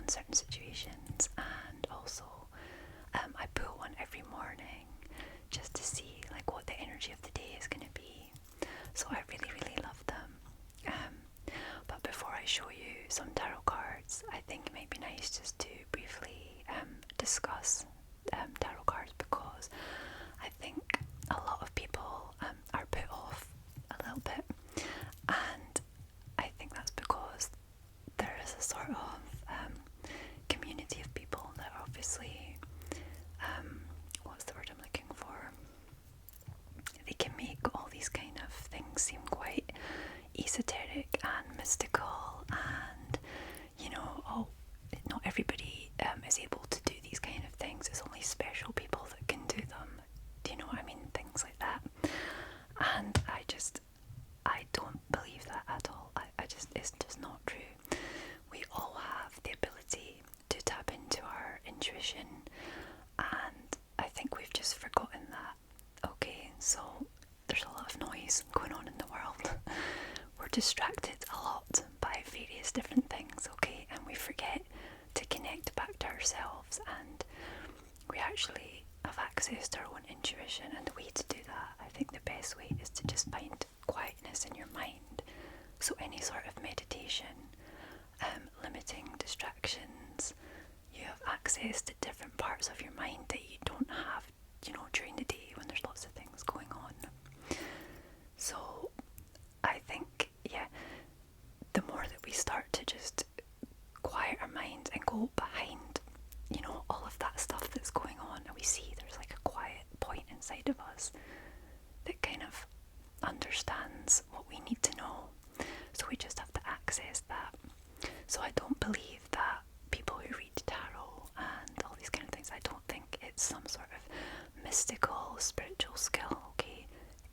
on certain situations, and also I pull one every morning just to see like what the energy of the day is going to be. So I really, really love them. But before I show you some tarot cards, I think it might be nice just to briefly discuss tarot cards, because I think a lot of people are put off a little bit, and I think that's because there is a sort of community of people that obviously, what's the word I'm looking for? They can make all these kind of things seem quite esoteric and mystical, and not everybody is able to do these kind of things. It's only special people that can do them. Do you know what I mean? Things like that. And I don't believe that at all. It's just not true. We all have the ability to tap into our intuition, and I think we've just forgotten that. Okay, so there's a lot of noise going on in the world. We're distracted a lot by various different things, okay, and we forget to connect back to ourselves, and we actually have access to our own intuition. And the way to do that, I think the best way is to just find quietness in your mind. So any sort of meditation, limiting distractions, you have access to different parts of your mind that you don't have, during the day when there's lots of things going on. So I think, the more that we start to just quiet our minds and go behind, all of that stuff that's going on, and we see there's like a quiet point inside of us that kind of understands what we need to know. So we just have to access that. So I don't believe that people who read tarot and all these kind of things, I don't think it's some sort of mystical, spiritual skill, okay?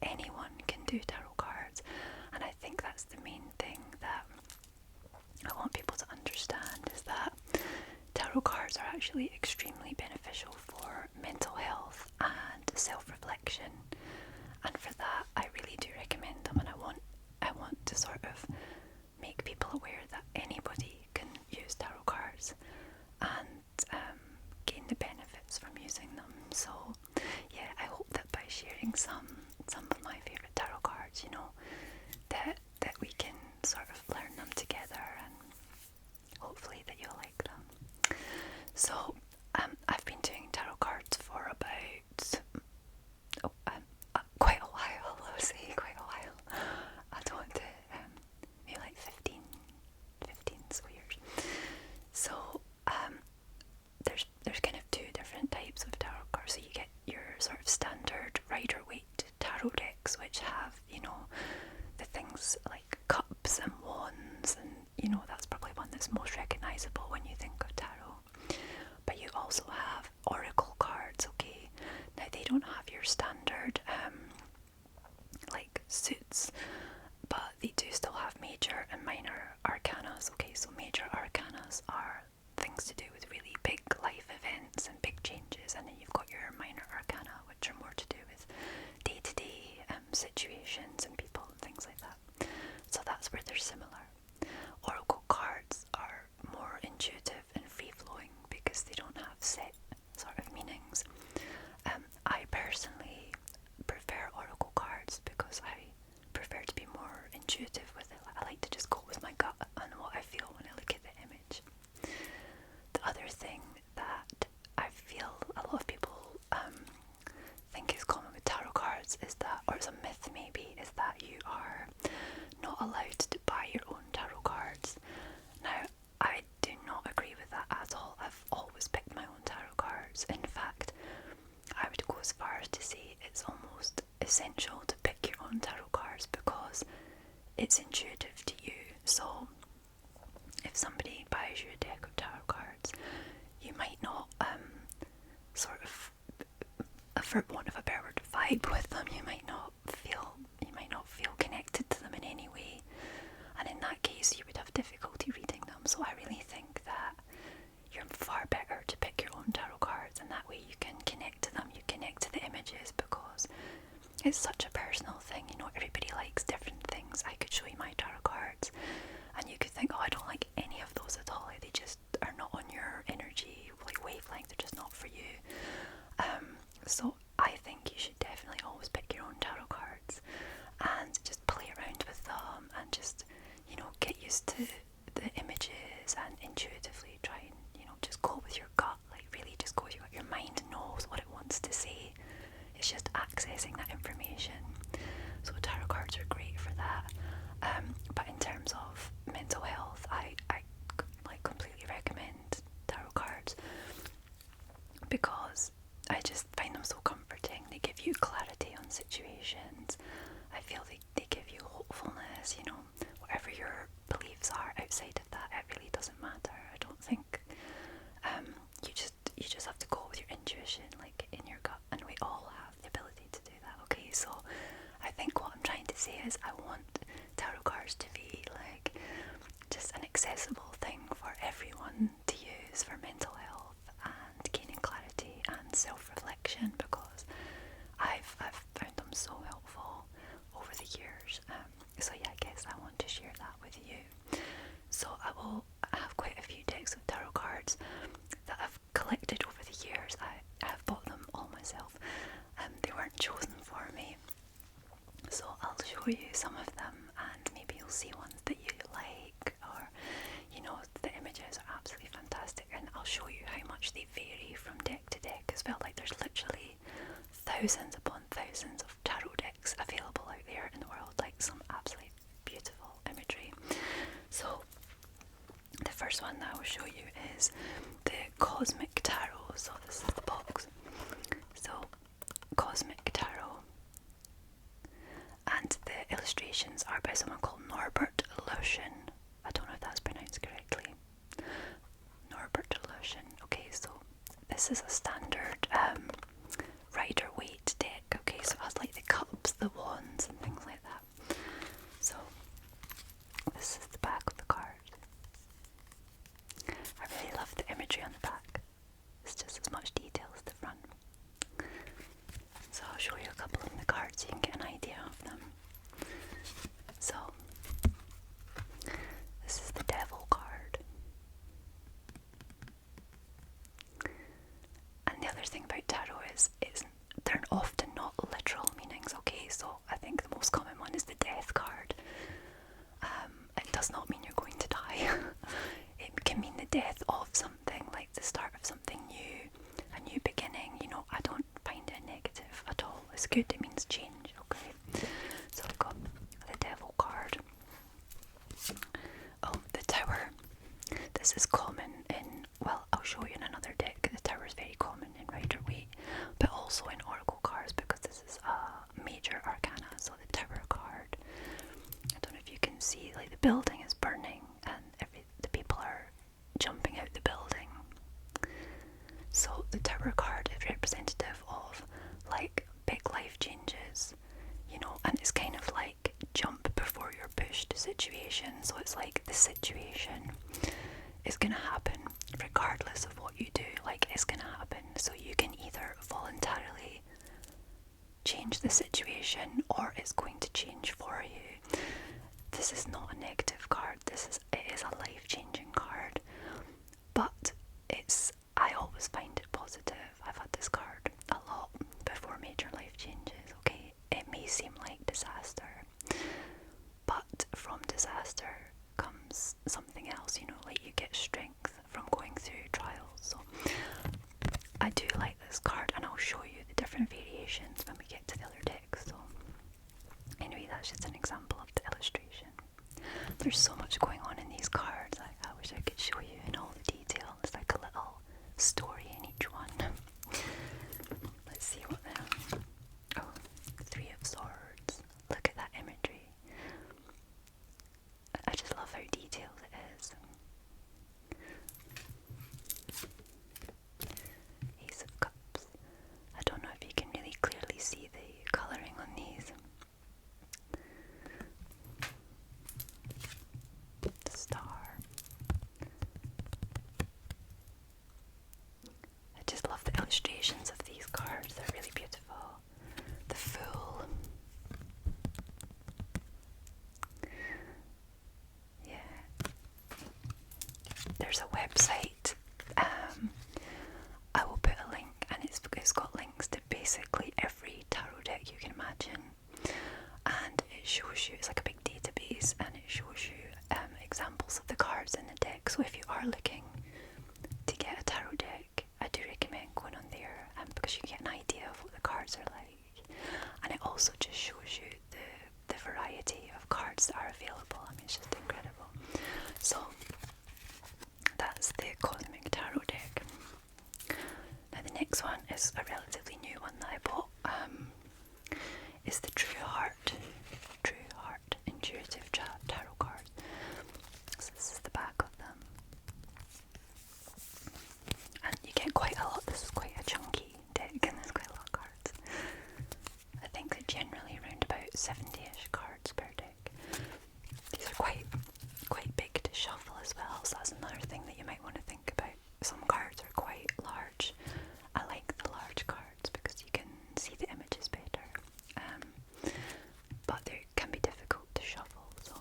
Anyone can do tarot cards, and I think that's the main thing that I want people to understand, is that tarot cards are actually extremely beneficial for mental health and self-reflection, and for that I really do recommend them, and I want to sort of make people aware that anybody can use tarot cards and gain the benefits from using them. So I hope that by sharing some of my favourite tarot cards, that we can sort of learn them together, and hopefully that you'll like them. So I've been doing tarot cards for about quite a while. I would say quite a while. I don't want to maybe like 15 so years. So there's kind of two different types of tarot cards. So you get your sort of standard Rider-Waite tarot decks, which have the things like cups and wands, and that's probably one that's most recognizable when you think of tarot. But you also have oracle cards, okay? Now they don't have your standard like suits, but they do still have major and minor arcanas, okay? So major arcanas are things to do with really big life events and big changes, and then you've got your minor arcana, which are more to do with day-to-day situations and people and things like that. So that's where they're similar. Oracle cards are more intuitive and free-flowing because they don't have set sort of meanings. I personally prefer oracle cards because I prefer to be more intuitive with it. I like to just go with my gut and what I feel when I look at the image. The other thing that I feel a lot of people think is common with tarot cards is that, or it's a myth maybe, is that you are not allowed to buy your own tarot cards. Now, I do not agree with that at all. I've always picked my own tarot cards. In fact, I would go as far as to say it's almost essential to pick your own tarot cards because it's intuitive to you. So if somebody buys you a deck of tarot cards, you might not sort of, for want of a better word, vibe with them. You might not feel connected to them in any way, and in that case you would have difficulty reading them. So I really think that you're far better to pick your own tarot cards, and that way you can connect to them, you connect to the images, because it's such a personal thing. Everybody likes different things. I could show you my tarot cards and you could think, oh, I don't like any of those at all, they just are not on accessing that information. So tarot cards are great for that. But in terms of mental health, I like completely recommend tarot cards because I just find them so comforting. They give you clarity on situations. I feel they give you hopefulness, you know, whatever your beliefs are outside of that, it really doesn't matter. I don't think you just have to go with your intuition, like in your gut, and we all have the ability to do that. Okay, so I think what I'm trying to say is I want tarot cards to be like just an accessible thing for everyone to use for mental health and gaining clarity and self-reflection, because I've found them so helpful over the years. So yeah, I guess I want to share that with you. So I will have quite a few decks of tarot cards that I've collected over the years. I have bought them all myself. They weren't chosen for me. So I'll show you some of them, and maybe you'll see ones that you like, or you know, the images are absolutely fantastic, and I'll show you how much they vary from deck to deck as well. Like there's literally thousands upon thousands of tarot decks available out there in the world, like some absolutely beautiful imagery. So the first one that I will show you is the Cosmic Tarot. So this is the box. So Cosmic Tarot, and the illustrations are by someone called Norbert Lushin. I don't know if that's pronounced correctly. Norbert Lushin. Okay, so this is a standard Rider-Waite deck. Okay, so it has like the cups, the wands, and things like that. So this is the back of the card. I really love the imagery on the back. It's just as much detail as the front. So I'll show you a couple of the cards so you can get an idea of them. So this is the Devil card. And the other thing about tarot is they're often not literal meanings, okay? So I think the most common one is the Death card. It does not mean you're going to die. It can mean the death of something, like the start of something new, a new beginning. You know, I don't find it negative at all. It's good, it means change, okay? So we've got the Devil card. Oh, the Tower. This is common in, well, I'll show you in another deck. The Tower is very common in Rider-Waite, but also in Oracle cards, because this is a major arcana. So the Tower card, I don't know if you can see, like the building is burning and the people are jumping out the building. So the Tower card is representative of like big life changes, you know, and it's kind of like jump before you're pushed situation. So it's like the situation is going to happen regardless of what you do. Like it's going to happen, so you can either voluntarily change the situation or it's going to change for you. This is not a negative card. It is a life-changing card, but I always find it positive. I've had this card a lot before major life changes, okay? It may seem like disaster, but from disaster comes something else, you know, like you get strength from going through trials. So I do like this card, and I'll show you the different variations when we get to the other decks. So anyway, that's just an example of the illustration. There's so much going on in these cards. I wish I could show you in all the detail. It's like a little story in each one. Let's see what else. Oh, Three of Swords. Look at that imagery. I just love how detailed it is. Ace of Cups. I don't know if you can really clearly see the colouring on these. The Star. I just love the illustrations of these cards. They're really beautiful. The Fool. Yeah. There's a website. I will put a link, and it's got links to basically every tarot deck you can imagine, and it shows you, it's like a big database, and it shows you examples of the cards in the deck. So if you are looking to get a tarot deck, I do recommend going on there, because you get an idea of what the cards are like. Cosmic Tarot deck. Now the next one is a relatively new one that I bought. Is the True Heart Intuitive Tarot card. So this is the back of them. And you get quite a lot. This is quite a chunky deck and there's quite a lot of cards. I think they're generally around about 70-ish cards per deck. These are quite big to shuffle as well, so that's another thing that you might want to think about. Some cards are quite large. I like the large cards because you can see the images better. But they can be difficult to shuffle, so...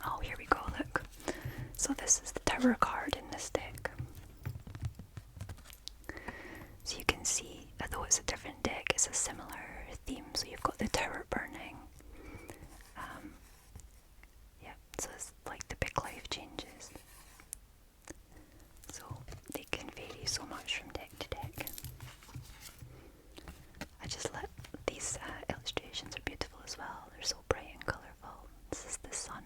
Oh, here we go, look. So this is the Tower card in this deck. So you can see, although it's a different deck, it's a similar theme. So you've got the tower burning. Yeah, so it's like the big life changes. So they can vary so much from deck to deck. I just let these illustrations are beautiful as well. They're so bright and colourful. This is the sun.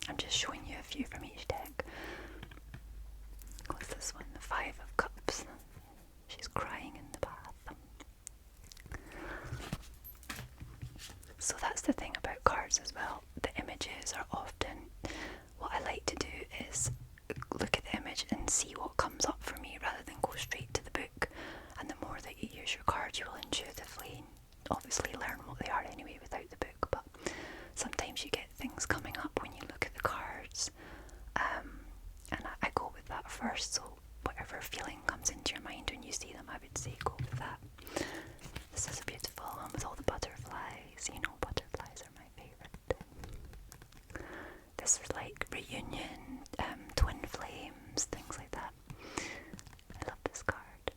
I'm just showing you a few from each deck. What's this one? The Five of Cups. She's crying in the bath. So that's the thing about cards as well. The images are often... What I like to do is look at the image and see what comes up for me rather than go straight to the book. And the more that you use your cards, you will intuitively, obviously, learn what they are anyway without the book. But sometimes you get things coming up when you look at the cards. And I go with that first, so whatever feeling comes into your mind when you see them, I would say go with that. This is a beautiful one with all the butterflies. You know, butterflies are my favourite. This is like reunion, twin flames, things like that. I love this card.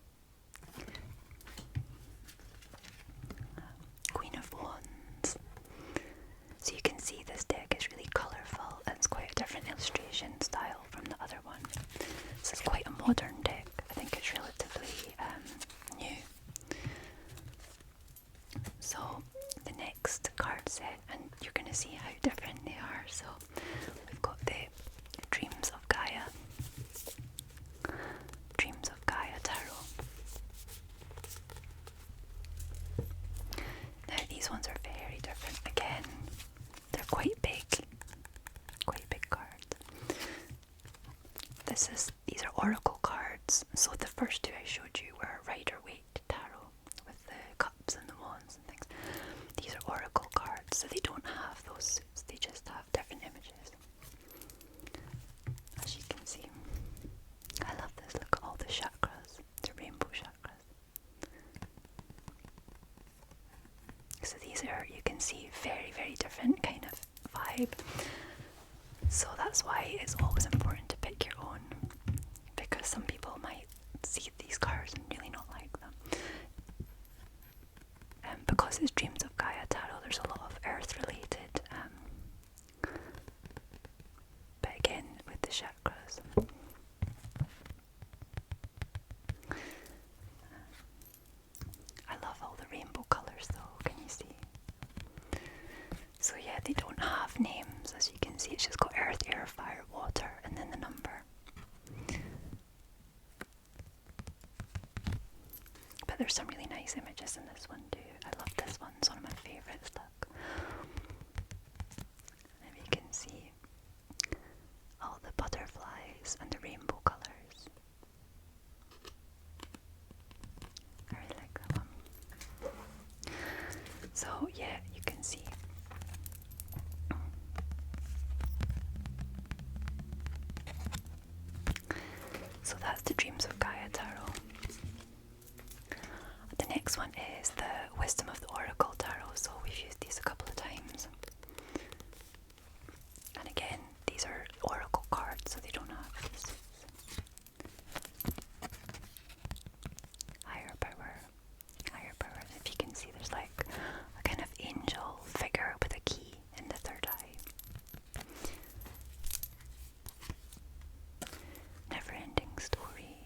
Queen of Wands. So you can see this deck is really colourful and it's quite a different illustration style from the other one. This is quite a modern deck. I think it's relatively new. So the next card set, and you're going to see how different they are. So we've got the Dreams of Gaia. Dreams of Gaia Tarot. Now these ones are very different. Again, they're quite big cards. These are oracle cards. So the first two I showed you were Rider-Waite Tarot with the cups and the wands and things. These are oracle cards, so they don't have those suits. They just have different images. As you can see, I love this. Look at all the chakras, the rainbow chakras. So these are, you can see, very, very different kind of vibe. So that's why it's always important to pick your own, because some people might see these cards and really not like them. Because it's Dreams of Gaia Tarot, there's a lot of earth related, but again with the chakras. I love all the rainbow colours though, can you see? So yeah, they don't have names, as you can see. It's just got earth, air, fire, water, and then the number. But there's some really nice images in this one too. I love this one, it's one of my favourites, look. And you can see all the butterflies and the rainbow colours. I really like that one. So yeah, you can see. So that's the Dreams of Gaia Tarot. The next one is the Wisdom of the Oracle Tarot, so we've used these a couple of times. And again, these are oracle cards, so they don't have this. Higher power. If you can see, there's like a kind of angel figure with a key in the third eye. Never-ending story.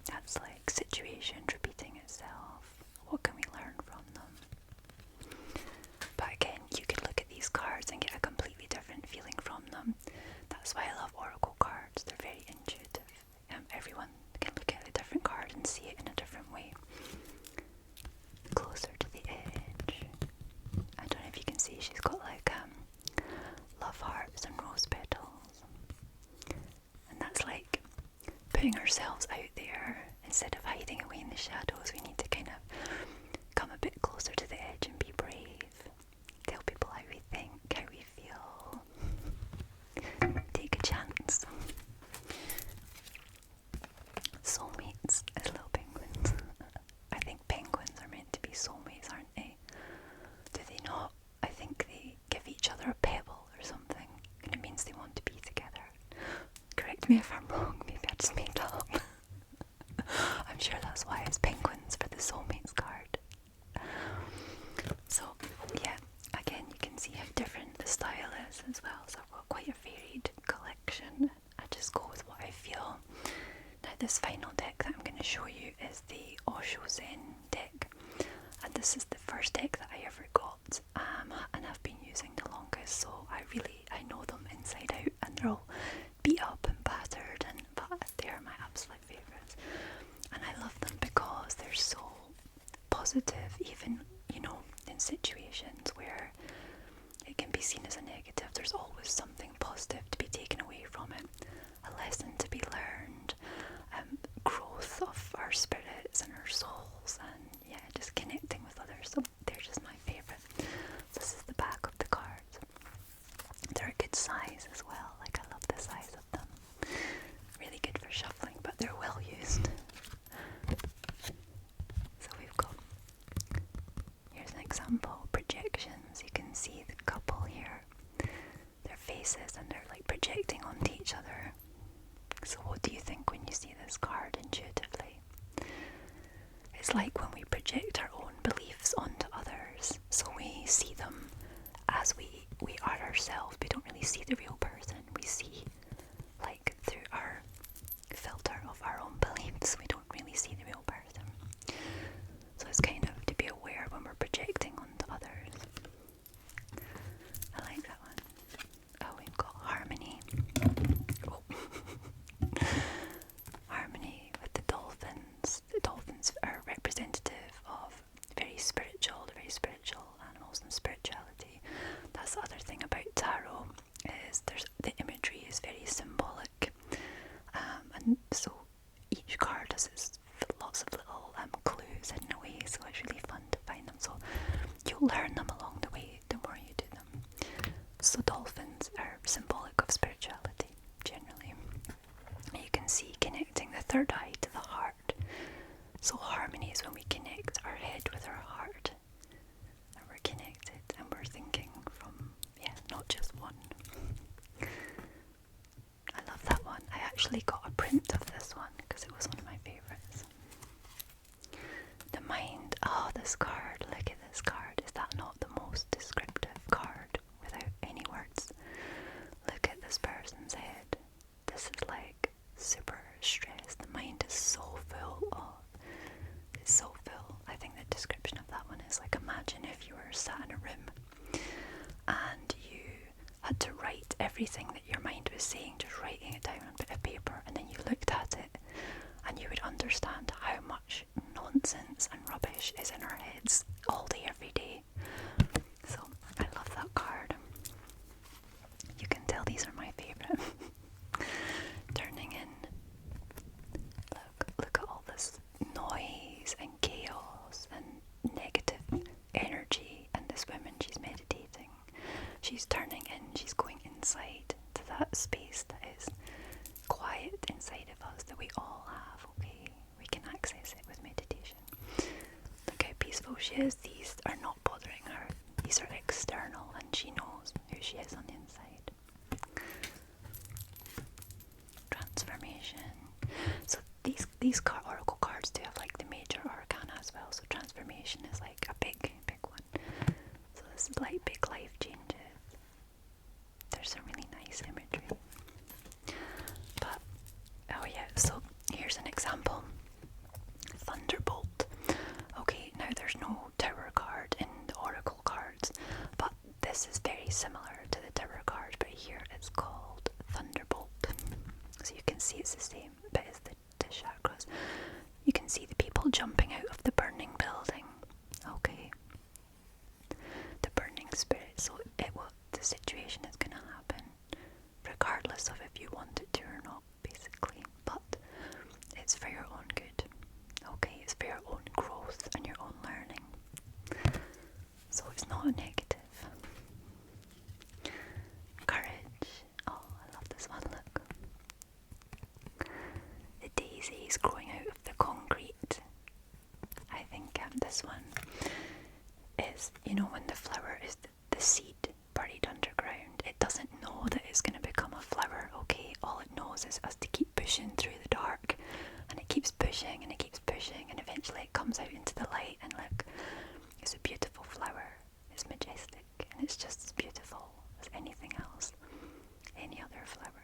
That's like situation repeating itself. What can we learn from them? But again, putting ourselves out there. Instead of hiding away in the shadows, we need to kind of come a bit closer to the edge and be brave. Tell people how we think, how we feel. Take a chance. Soulmates as little penguins. I think penguins are meant to be soulmates, aren't they? Do they not? I think they give each other a pebble or something, and it means they want to be together. Correct me if I'm wrong, maybe I just made that up. I'm sure that's why it's penguins for the soulmates card. So, yeah, again, you can see how different the style is as well. So I've got quite a varied collection. I just go with what I feel. Now, this final deck that I'm going to show you is the Osho Zen deck. And this is the first deck that I ever got, and I've been using the longest, so I know them inside out, and they're all beat up and battered, but they're my absolute favourites. And I love them because they're so positive, even, in situations where it can be seen as a negative. There's always something positive to be taken away from it, a lesson to be learned, growth of our spirits and our souls, and yeah, just connecting with others. So they're just my favourite. This is the back of the cards. They're a good size as well. Like, I love the size of them. Really good for shuffling, but they're well used. So we've got, here's an example, projections. You can see the couple here, their faces, and they're like projecting onto each other. So what do you think when you see this card intuitively? It's like when we project our own beliefs onto others. So we see them as we are ourselves. We don't really see the real person. We see like through our filter of our own beliefs. We don't really see the real person. So it's kind of to be aware when we're projecting onto others. I like that one. Oh, we've got harmony. Oh. Harmony with the dolphins. The dolphins are representative of very spiritual animals and spirituality. That's the other thing about tarot, is the imagery is very symbolic, and so each card has lots of little clues hidden away, so it's really fun to find them. So you'll learn them along the way the more you do them. So dolphins are symbolic of spirituality generally. You can see connecting the third eye to the heart. So harmony is when we connect our head with our heart, and we're connected and we're thinking from, not just one. I love that one. I actually got a print of this one because it was one of my favourites. The mind. Oh, this card. Look at this card. Is that not the most descriptive card without any words? Look at this person's head. This is like super stressed. The mind is so full of. It's so full. I think the description of that one is like, imagine if you were sat in a room and you had to write everything that your mind was saying, just writing it down on a bit of paper, and then you looked at it and you would understand how much nonsense and rubbish is in our heads all day, every day. So I love that card. You can tell these are my favourite. Turning in. Look at all this noise and chaos and negative energy, and this woman, she's meditating. She's turning in, she's going inside to that space that is quiet inside of us that we all have, okay? We can access it with meditation. Look how peaceful she is. These are not bothering her. These are external, and she knows who she is on the inside. Transformation. So these oracle cards do have like the major arcana as well. So transformation is like a big one. So this is like big life changes. There's some really nice imagery. But oh yeah, so here's an example. Thunderbolt. Okay, now there's no tower card in the oracle cards, but this is very similar to the tower card, but here it's called Thunderbolt. So you can see it's the same bit as the chakras. You can see the people jumping out of the burning building. Okay. The burning spirit. So the situation is going to happen regardless of if you want it to or not, basically. But it's for your own good. Okay, it's for your own growth and your own learning. So it's not a negative. Courage. Oh, I love this one, look. The daisies growing out of the concrete. I think this one is, you know, when the flower is the seed buried underground, it doesn't know that it's going to become a flower, okay? All it knows is us to keep pushing through the dark, and it keeps pushing and it keeps pushing, and eventually it comes out into the light, and look, it's a beautiful flower. It's majestic, and it's just as beautiful as anything else, any other flower.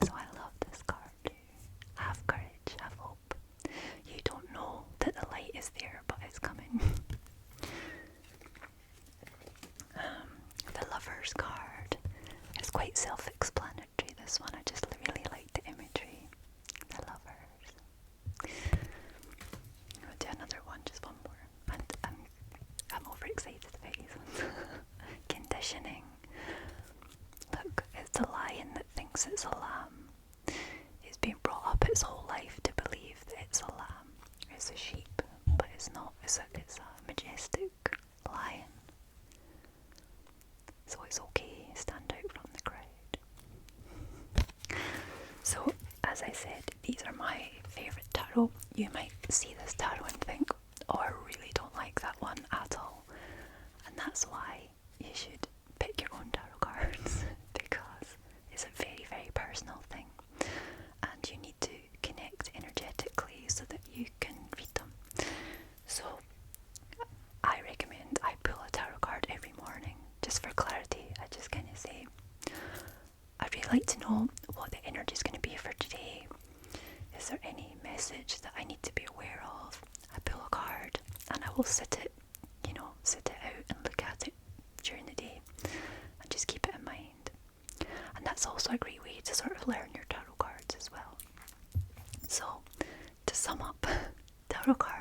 So I love this card too. Have courage, have hope. You don't know that the light is there, but it's coming. The Lover's card is quite self-explanatory, this one. I just really like the imagery. The Lovers. I'll do another one, just one more. And I'm overexcited about these ones. Conditioning. Look, it's the lion that thinks it's a lamb. It's been brought up its whole life to believe that it's a lamb. It's a sheep, but it's not. It's a majestic lion. So it's okay, stand out from the crowd. So, as I said, these are my favourite tarot. You might see this tarot and think, oh, I really don't like that one at all. And that's why you should pick your own tarot cards, because it's a very, very personal thing. And you need to connect energetically so that you can read them. So, I recommend I pull a tarot card every morning. Just for clarity, I just kind of say, I'd really like to know what the energy is going to be for today. Is there any message that I need to be aware of? I pull a card and I will sit it out and look at it during the day and just keep it in mind. And that's also a great way to sort of learn your tarot cards as well. So, to sum up, tarot cards